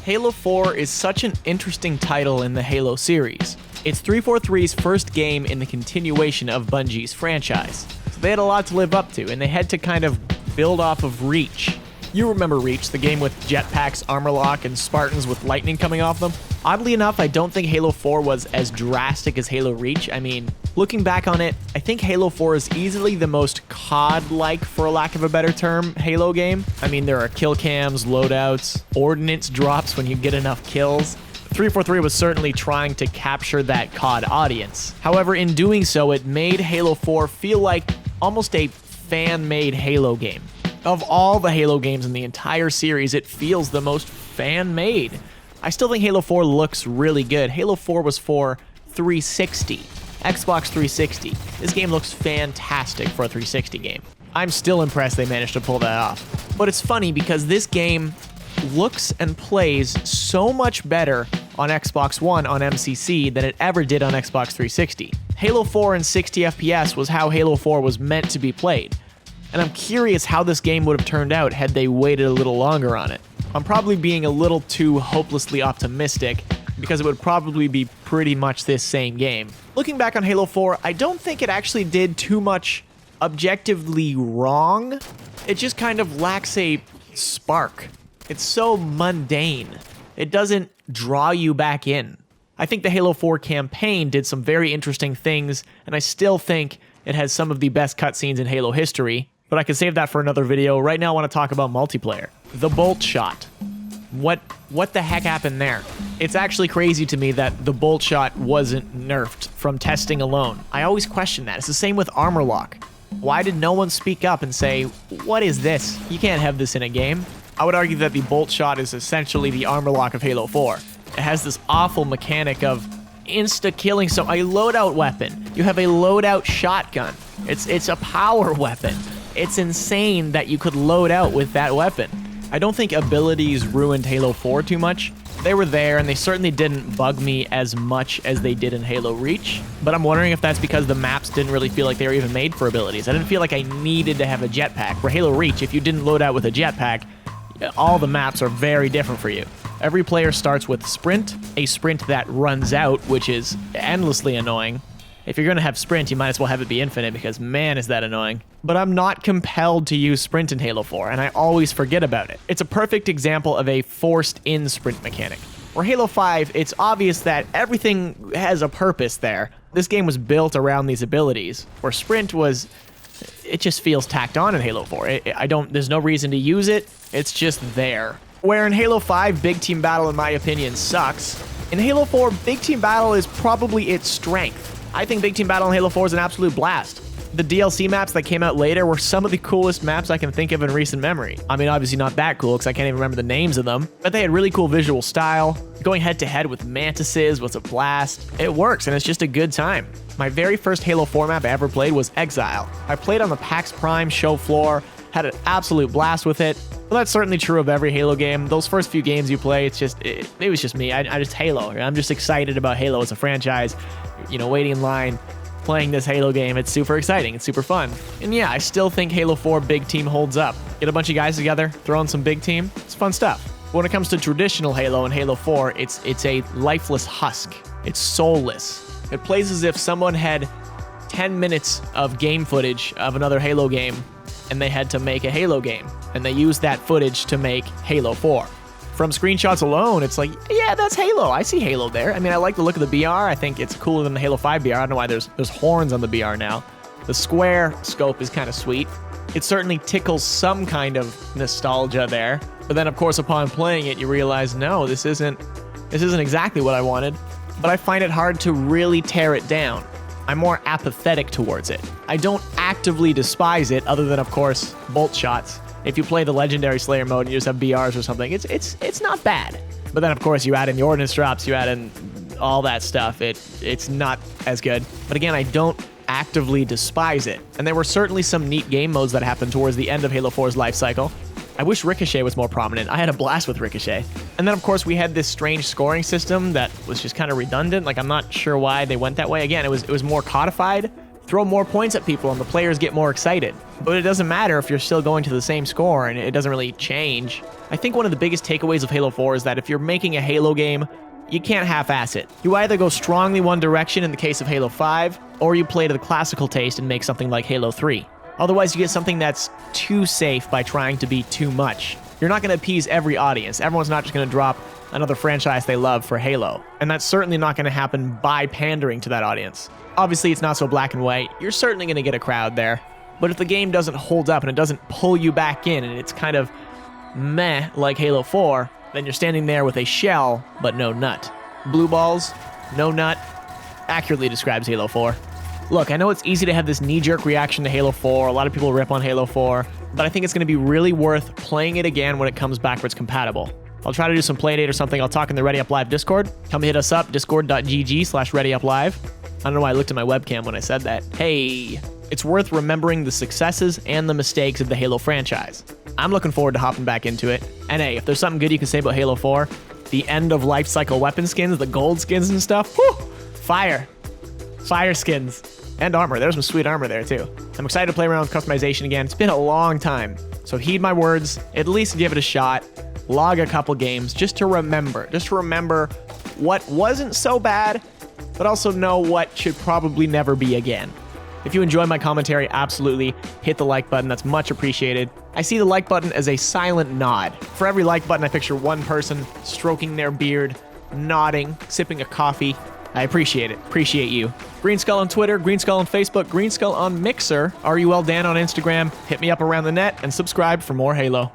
Halo 4 is such an interesting title in the Halo series. It's 343's first game in the continuation of Bungie's franchise. So they had a lot to live up to, and they had to kind of build off of Reach. You remember Reach, the game with jetpacks, armor lock, and Spartans with lightning coming off them? Oddly enough, I don't think Halo 4 was as drastic as Halo Reach. I mean, looking back on it, I think Halo 4 is easily the most COD-like, for a lack of a better term, Halo game. I mean, there are kill cams, loadouts, ordnance drops when you get enough kills. 343 was certainly trying to capture that COD audience. However, in doing so, it made Halo 4 feel like almost a fan-made Halo game. Of all the Halo games in the entire series, it feels the most fan-made. I still think Halo 4 looks really good. Halo 4 was for 360, Xbox 360. This game looks fantastic for a 360 game. I'm still impressed they managed to pull that off. But it's funny because this game looks and plays so much better on Xbox One on MCC than it ever did on Xbox 360. Halo 4 in 60 FPS was how Halo 4 was meant to be played. And I'm curious how this game would have turned out had they waited a little longer on it. I'm probably being a little too hopelessly optimistic because it would probably be pretty much this same game. Looking back on Halo 4, I don't think it actually did too much objectively wrong. It just kind of lacks a spark. It's so mundane. It doesn't draw you back in. I think the Halo 4 campaign did some very interesting things, and I still think it has some of the best cutscenes in Halo history. But I can save that for another video. Right now I want to talk about multiplayer. The bolt shot. What the heck happened there? It's actually crazy to me that the bolt shot wasn't nerfed from testing alone. I always question that. It's the same with armor lock. Why did no one speak up and say, what is this? You can't have this in a game. I would argue that the bolt shot is essentially the armor lock of Halo 4. It has this awful mechanic of insta-killing, so a loadout weapon. You have a loadout shotgun. It's a power weapon. It's insane that you could load out with that weapon. I don't think abilities ruined Halo 4 too much. They were there, and they certainly didn't bug me as much as they did in Halo Reach, but I'm wondering if that's because the maps didn't really feel like they were even made for abilities. I didn't feel like I needed to have a jetpack. For Halo Reach, if you didn't load out with a jetpack, all the maps are very different for you. Every player starts with sprint, a sprint that runs out, which is endlessly annoying. If you're going to have sprint, you might as well have it be infinite because, man, is that annoying. But I'm not compelled to use sprint in Halo 4, and I always forget about it. It's a perfect example of a forced-in sprint mechanic. For Halo 5, it's obvious that everything has a purpose there. This game was built around these abilities. Where sprint was... it just feels tacked on in Halo 4. There's no reason to use it. It's just there. Where in Halo 5, Big Team Battle, in my opinion, sucks. In Halo 4, Big Team Battle is probably its strength. I think Big Team Battle in Halo 4 is an absolute blast. The DLC maps that came out later were some of the coolest maps I can think of in recent memory. I mean, obviously not that cool because I can't even remember the names of them, but they had really cool visual style. Going head to head with mantises was a blast. It works, and it's just a good time. My very first Halo 4 map I ever played was Exile. I played on the PAX Prime show floor, had an absolute blast with it. Well, that's certainly true of every Halo game. Those first few games you play, it was just me. I just Halo. I'm just excited about Halo as a franchise. You know, waiting in line, playing this Halo game. It's super exciting. It's super fun. And yeah, I still think Halo 4 Big Team holds up. Get a bunch of guys together, throw in some Big Team. It's fun stuff. When it comes to traditional Halo and Halo 4, it's a lifeless husk. It's soulless. It plays as if someone had 10 minutes of game footage of another Halo game and they had to make a Halo game. And they used that footage to make Halo 4. From screenshots alone, it's like, yeah, that's Halo. I see Halo there. I mean, I like the look of the BR. I think it's cooler than the Halo 5 BR. I don't know why there's horns on the BR now. The square scope is kind of sweet. It certainly tickles some kind of nostalgia there. But then, of course, upon playing it, you realize, no, this isn't exactly what I wanted. But I find it hard to really tear it down. I'm more apathetic towards it. I don't actively despise it, other than, of course, bolt shots. If you play the Legendary Slayer mode and you just have BRs or something, it's not bad. But then, of course, you add in the ordnance drops, you add in all that stuff. It's not as good. But again, I don't actively despise it. And there were certainly some neat game modes that happened towards the end of Halo 4's life cycle. I wish Ricochet was more prominent. I had a blast with Ricochet. And then, of course, we had this strange scoring system that was just kind of redundant. Like, I'm not sure why they went that way. Again, it was more codified throw more points at people and the players get more excited. But it doesn't matter if you're still going to the same score and it doesn't really change. I think one of the biggest takeaways of Halo 4 is that if you're making a Halo game, you can't half-ass it. You either go strongly one direction in the case of Halo 5, or you play to the classical taste and make something like Halo 3. Otherwise, you get something that's too safe by trying to be too much. You're not going to appease every audience. Everyone's not just going to drop another franchise they love for Halo. And that's certainly not going to happen by pandering to that audience. Obviously, it's not so black and white. You're certainly going to get a crowd there. But if the game doesn't hold up and it doesn't pull you back in and it's kind of meh like Halo 4, then you're standing there with a shell, but no nut. Blue balls, no nut, accurately describes Halo 4. Look, I know it's easy to have this knee-jerk reaction to Halo 4. A lot of people rip on Halo 4, but I think it's going to be really worth playing it again when it comes backwards compatible. I'll try to do some playdate or something. I'll talk in the ReadyUpLive Discord. Come hit us up, discord.gg/ReadyUpLive. I don't know why I looked at my webcam when I said that. Hey, it's worth remembering the successes and the mistakes of the Halo franchise. I'm looking forward to hopping back into it. And hey, if there's something good you can say about Halo 4, the end of life cycle weapon skins, the gold skins and stuff, whew, fire. Fire skins. And armor. There's some sweet armor there too. I'm excited to play around with customization again. It's been a long time. So heed my words, at least give it a shot. Log a couple games just to remember. Just to remember what wasn't so bad, but also know what should probably never be again. If you enjoy my commentary, absolutely hit the like button. That's much appreciated. I see the like button as a silent nod. For every like button, I picture one person stroking their beard, nodding, sipping a coffee. I appreciate it. Appreciate you. Greenskull on Twitter, Greenskull on Facebook, Greenskull on Mixer, RUL Dan on Instagram. Hit me up around the net and subscribe for more Halo.